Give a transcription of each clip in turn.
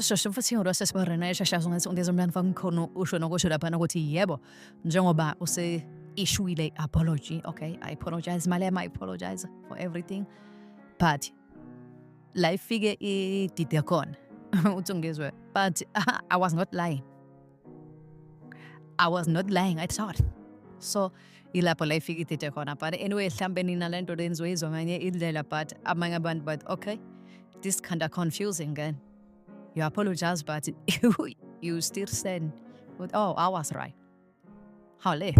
Shosho futhi ngirose sibarena eshashazo ngathi ungeza umlando fakho usho nokusho lapha ukuthi yebo njengoba issuile apology, okay, I apologize malema, I apologize for everything, but la ifike idide khona uthi ungizwe, but I was not lying, I thought so ilapho la ifike idide khona. But anyway mhlambe nina lento lenziwe izwa nganye indlela, but amanye abantu, but okay, this kind of confusing again. You apologize, but you still said, oh, I was right. How late?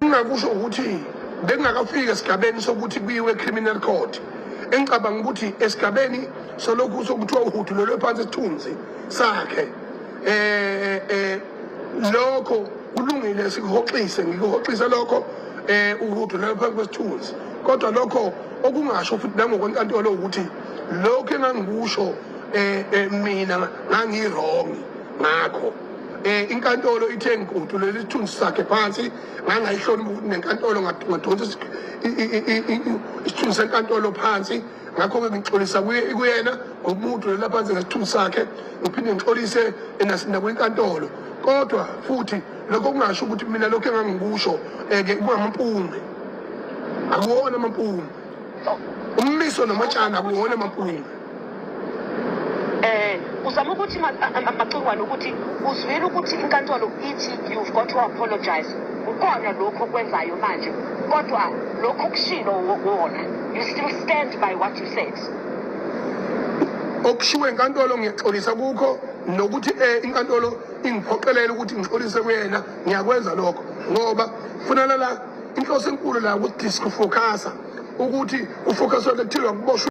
Ngakusho ukuthi bekungakafika esigabeni sokuthi kuyiwe criminal court. Engicabanga ukuthi esigabeni solokhu sokuthiwa uhudu lelo phansi isithunzi sakhe. Lokho kulungile sikuhoxise, ngikuhoxise lokho uhudu lelo phansi kwesithunzi. Kodwa lokho okungasho futhi nangokwenkantolo ukuthi lokho engangikusho mina ngangirong ngakho inkantolo ithe ngiquthu leli sithunzi sakhe phansi ngangayihloni ukuthi nenkantolo ngadonsa isithunzi senkantolo phansi. Ngakho ke ngixolisa kuyena ngomuntu lela phansi ngesithunzi sakhe, ngiphinde ngixolise nakwenkantolo. Kodwa futhi lokho kungasho ukuthi mina lokho engangikusho ke kungamampunge, akuwona amampunge. Ummiso namatshana akuwona amampunge. Uzama ukuthi macingwane ukuthi uzwile ukuthi inkantolo ithi you've got to apologize. Ukona lokho kwenzayo manje, kodwa lokho kushilo wona, you still stand by what you said. Okushiwe inkantolo ngiyexolisa kukho, nokuthi inkantolo ingiphoqelele ukuthi ngixolise kuyena, ngiyakwenza lokho ngoba kufanele la inhloso enkulu la ukuthi disfocus ukuthi ufocus wakhe kuthiwa kuboshwe